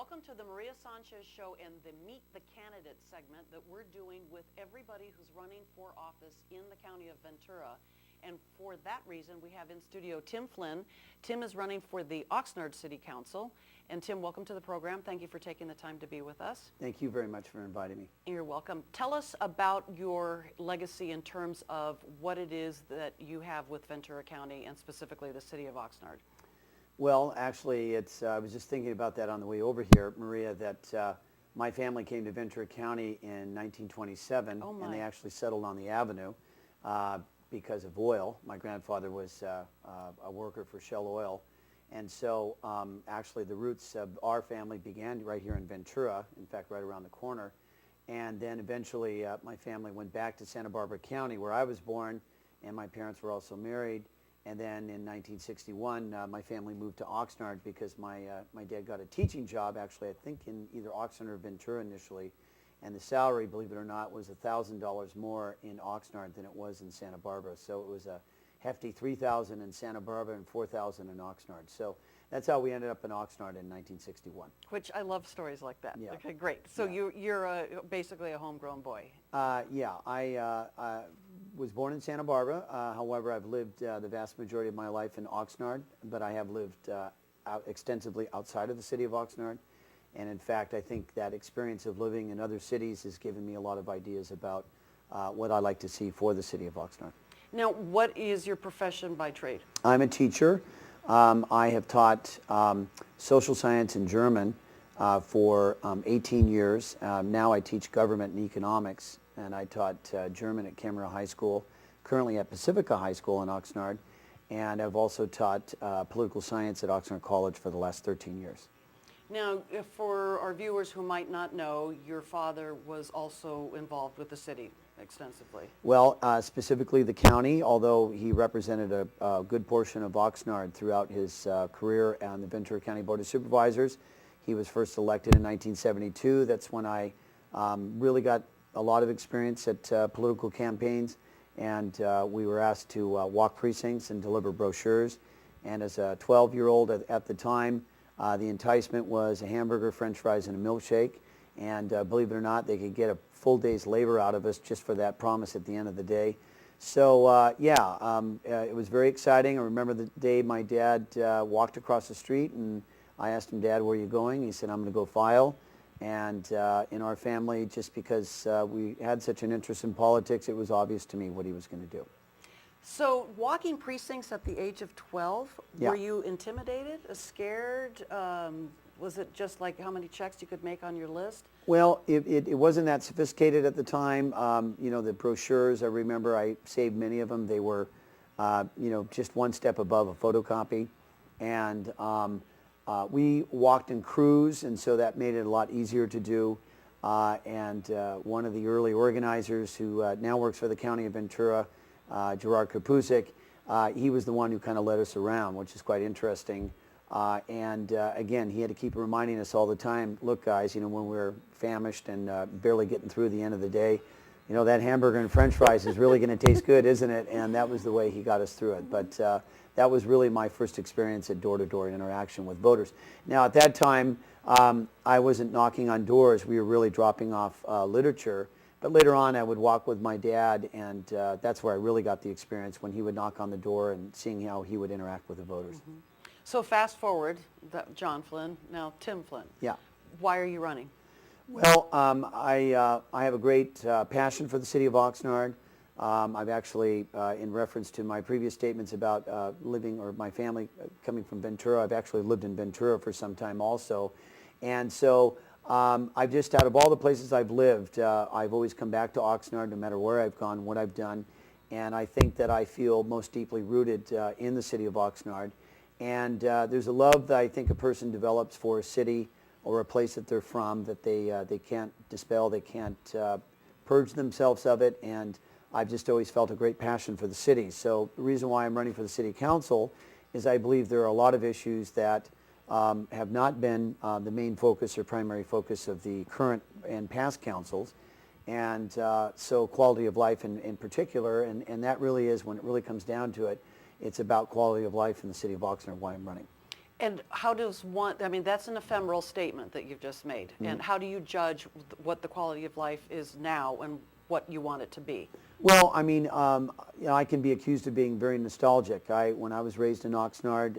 Welcome to the Maria Sanchez Show and the Meet the Candidates segment that we're doing with everybody who's running for office in the county of Ventura. And for that reason, we have in studio Tim Flynn. Tim is running for the Oxnard City Council. And Tim, welcome to the program. Thank you for taking the time to be with us. Thank you very much for inviting me. You're welcome. Tell us about your legacy in terms of what it is that you have with Ventura County and specifically the city of Oxnard. Well, actually, I was just thinking about that on the way over here, Maria, that my family came to Ventura County in 1927, and they actually settled on the avenue because of oil. My grandfather was a worker for Shell Oil, and so actually the roots of our family began right here in Ventura, in fact, right around the corner, and then eventually my family went back to Santa Barbara County, where I was born, and my parents were also married. And then in 1961, my family moved to Oxnard because my dad got a teaching job, actually, I think in either Oxnard or Ventura initially. And the salary, believe it or not, was $1,000 more in Oxnard than it was in Santa Barbara. So it was a hefty $3,000 in Santa Barbara and $4,000 in Oxnard. So that's how we ended up in Oxnard in 1961. Which I love stories like that. Yeah. Okay, great. So yeah. you're basically a homegrown boy. Yeah, I was born in Santa Barbara. However, I've lived the vast majority of my life in Oxnard, but I have lived extensively outside of the city of Oxnard. And in fact, I think that experience of living in other cities has given me a lot of ideas about what I like to see for the city of Oxnard. Now, what is your profession by trade? I'm a teacher. I have taught social science and German for 18 years. Now I teach government and economics, and I taught German at Camera High School, currently at Pacifica High School in Oxnard, and I've also taught political science at Oxnard College for the last 13 years. Now, for our viewers who might not know, your father was also involved with the city extensively. Well, specifically the county, although he represented a good portion of Oxnard throughout his career on the Ventura County Board of Supervisors. He was first elected in 1972. That's when I really got a lot of experience at political campaigns, and we were asked to walk precincts and deliver brochures. And as a 12-year-old at the time, the enticement was a hamburger, french fries, and a milkshake. And believe it or not, they could get a full day's labor out of us just for that promise at the end of the day. So it was very exciting. I remember the day my dad walked across the street, and I asked him, "Dad, where are you going?" He said, "I'm going to go file." And in our family, just because we had such an interest in politics, it was obvious to me what he was going to do. So walking precincts at the age of 12, Yeah. were you intimidated, scared? Was it just like how many checks you could make on your list? Well, it wasn't that sophisticated at the time. The brochures, I remember I saved many of them. They were, just one step above a photocopy. And we walked in crews, and so that made it a lot easier to do. And one of the early organizers who now works for the county of Ventura, Gerard Kapusik, he was the one who kind of led us around, which is quite interesting. Again, he had to keep reminding us all the time, look guys, when we're famished and barely getting through the end of the day, that hamburger and french fries is really going to taste good, isn't it? And that was the way he got us through it. But that was really my first experience at door-to-door interaction with voters. Now at that time, I wasn't knocking on doors. We were really dropping off literature. But later on, I would walk with my dad, and that's where I really got the experience, when he would knock on the door and seeing how he would interact with the voters. Mm-hmm. So fast forward, John Flynn, now Tim Flynn. Yeah. Why are you running? Well, I have a great passion for the city of Oxnard. I've actually, in reference to my previous statements about my family coming from Ventura, I've actually lived in Ventura for some time also. And so I've just, out of all the places I've lived, I've always come back to Oxnard no matter where I've gone, what I've done. And I think that I feel most deeply rooted in the city of Oxnard. And there's a love that I think a person develops for a city or a place that they're from that they can't dispel, they can't purge themselves of it. And I've just always felt a great passion for the city. So the reason why I'm running for the city council is I believe there are a lot of issues that have not been the main focus or primary focus of the current and past councils. And so quality of life in particular, and that really is, when it really comes down to it, it's about quality of life in the city of Oxnard, why I'm running. And how does one, I mean, that's an ephemeral statement that you've just made. Mm-hmm. And how do you judge what the quality of life is now and what you want it to be? Well, I mean, I can be accused of being very nostalgic. When I was raised in Oxnard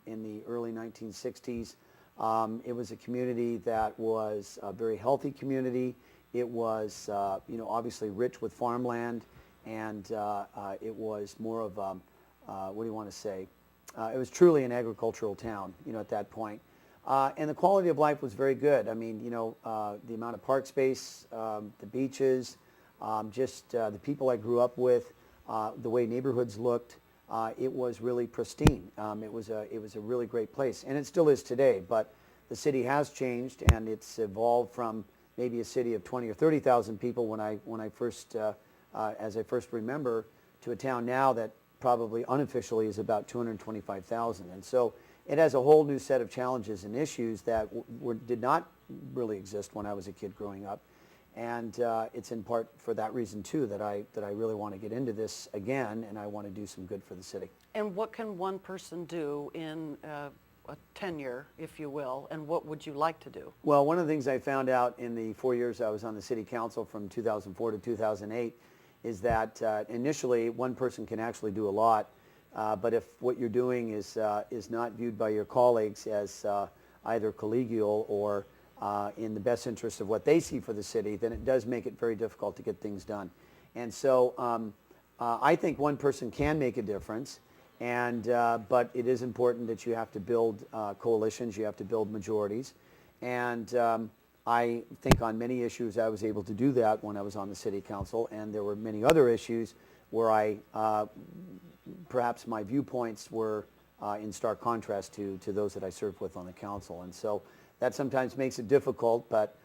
in the early 1960s, it was a community that was a very healthy community. It was, obviously rich with farmland, and it was more of a, what do you want to say? It was truly an agricultural town, at that point. And the quality of life was very good. I mean, the amount of park space, the beaches, just the people I grew up with, the way neighborhoods looked, it was really pristine. It was a really great place, and it still is today. But the city has changed, and it's evolved from maybe a city of 20 or 30,000 people when I first, as I first remember, to a town now that probably unofficially is about 225,000. And so it has a whole new set of challenges and issues that did not really exist when I was a kid growing up. And it's in part for that reason too that I really want to get into this again, and I want to do some good for the city. And what can one person do in a tenure, if you will, and what would you like to do? Well, one of the things I found out in the 4 years I was on the city council from 2004 to 2008 is that initially one person can actually do a lot, but if what you're doing is not viewed by your colleagues as either collegial or in the best interest of what they see for the city, then it does make it very difficult to get things done. And so I think one person can make a difference, but it is important that you have to build coalitions, you have to build majorities, and I think on many issues I was able to do that when I was on the city council, and there were many other issues where perhaps my viewpoints were in stark contrast to those that I served with on the council. And so that sometimes makes it difficult, but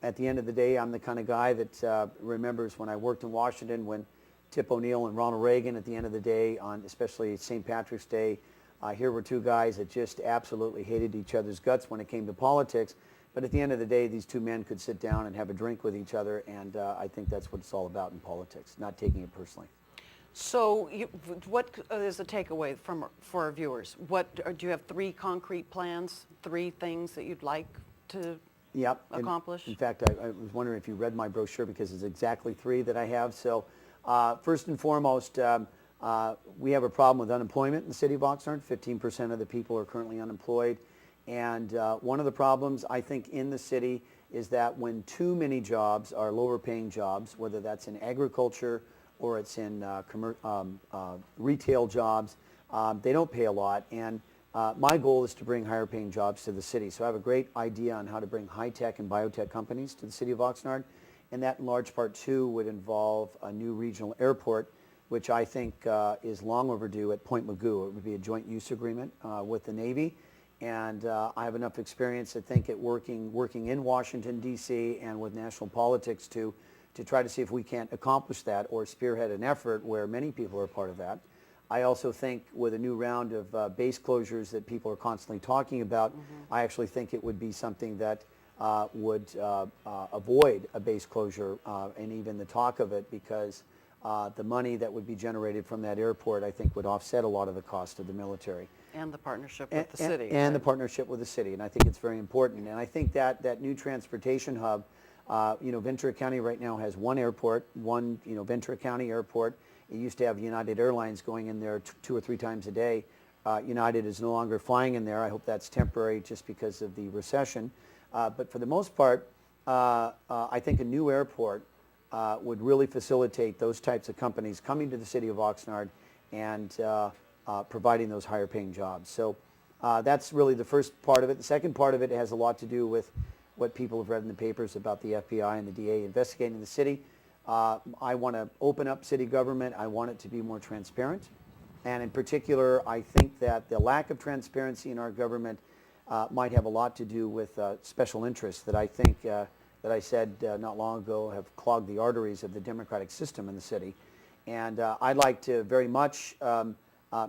at the end of the day, I'm the kind of guy that remembers when I worked in Washington when Tip O'Neill and Ronald Reagan, at the end of the day, on especially St. Patrick's Day, here were two guys that just absolutely hated each other's guts when it came to politics. But at the end of the day, these two men could sit down and have a drink with each other, and I think that's what it's all about in politics, not taking it personally. So what is the takeaway for our viewers? Do you have 3 concrete plans, 3 things that you'd like to accomplish? In fact, I was wondering if you read my brochure, because it's exactly 3 that I have. So first and foremost, we have a problem with unemployment in the city of Oxnard. 15% of the people are currently unemployed. And one of the problems, I think, in the city is that when too many jobs are lower paying jobs, whether that's in agriculture or it's in retail jobs, they don't pay a lot. And my goal is to bring higher paying jobs to the city. So I have a great idea on how to bring high-tech and biotech companies to the city of Oxnard. And that in large part, too, would involve a new regional airport, which I think is long overdue at Point Mugu. It would be a joint use agreement with the Navy. And I have enough experience, I think, at working in Washington, D.C. and with national politics to try to see if we can't accomplish that or spearhead an effort where many people are part of that. I also think with a new round of base closures that people are constantly talking about, I actually think it would be something that would avoid a base closure and even the talk of it, because the money that would be generated from that airport, I think, would offset a lot of the cost of the military. And the partnership with the city. And the partnership with the city, and I think it's very important. And I think that new transportation hub, Ventura County right now has one airport, one Ventura County airport. It used to have United Airlines going in there 2 or 3 times a day. United is no longer flying in there. I hope that's temporary just because of the recession. But for the most part, I think a new airport would really facilitate those types of companies coming to the city of Oxnard and providing those higher paying jobs. So that's really the first part of it. The second part of it has a lot to do with what people have read in the papers about the FBI and the DA investigating the city. I want to open up city government. I want it to be more transparent. And in particular, I think that the lack of transparency in our government might have a lot to do with special interests that I think, that I said not long ago, have clogged the arteries of the democratic system in the city. And I'd like to very much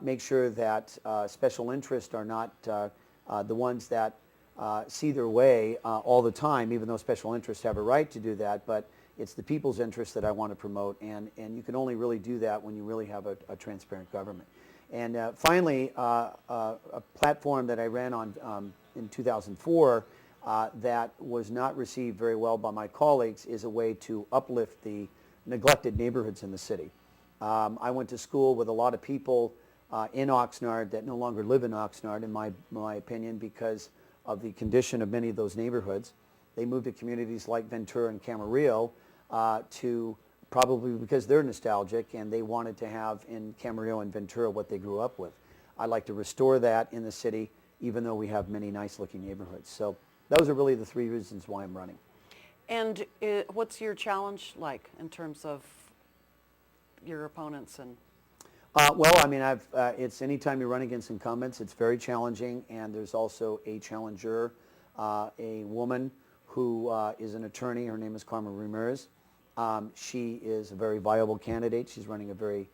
make sure that special interests are not the ones that see their way all the time, even though special interests have a right to do that. But it's the people's interests that I want to promote, and you can only really do that when you really have a transparent government. And finally, a platform that I ran on in 2004 that was not received very well by my colleagues is a way to uplift the neglected neighborhoods in the city. I went to school with a lot of people in Oxnard that no longer live in Oxnard, in my opinion, because of the condition of many of those neighborhoods. They moved to communities like Ventura and Camarillo to probably because they're nostalgic and they wanted to have in Camarillo and Ventura what they grew up with. I'd like to restore that in the city, even though we have many nice-looking neighborhoods. So those are really the three reasons why I'm running. And what's your challenge like in terms of your opponents? And well, I mean, it's anytime you run against incumbents, it's very challenging, and there's also a challenger, a woman who is an attorney. Her name is Carmen Ramirez. She is a very viable candidate. She's running a very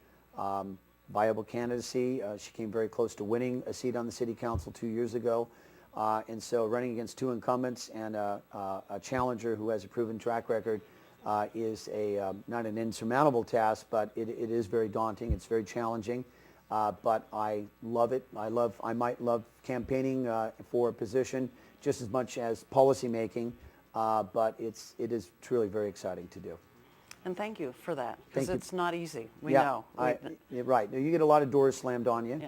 viable candidacy. She came very close to winning a seat on the city council 2 years ago. And so running against two incumbents and a challenger who has a proven track record is not an insurmountable task, but it is very daunting. It's very challenging, but I love it. I might love campaigning for a position just as much as policy making, but it is truly very exciting to do. And thank you for that, because Thank you. It's not easy. We Yeah, know. You're right. You get a lot of doors slammed on you,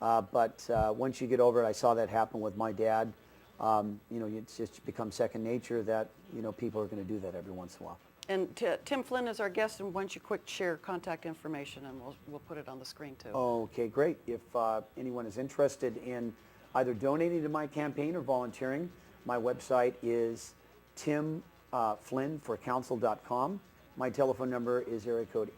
Yeah. but once you get over it, I saw that happen with my dad. It's just become second nature that people are going to do that every once in a while. And Tim Flynn is our guest, and why don't you quick share contact information, and we'll put it on the screen too. Okay, great. If anyone is interested in either donating to my campaign or volunteering, my website is timflynnforcouncil.com. My telephone number is area code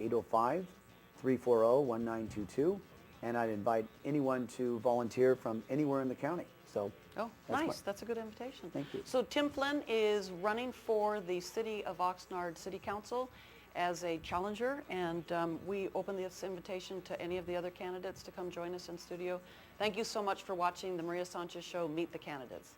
805-340-1922, and I'd invite anyone to volunteer from anywhere in the county. So. Oh, nice. That's a good invitation. Thank you. So Tim Flynn is running for the City of Oxnard City Council as a challenger, and we open this invitation to any of the other candidates to come join us in studio. Thank you so much for watching the Maria Sanchez Show, Meet the Candidates.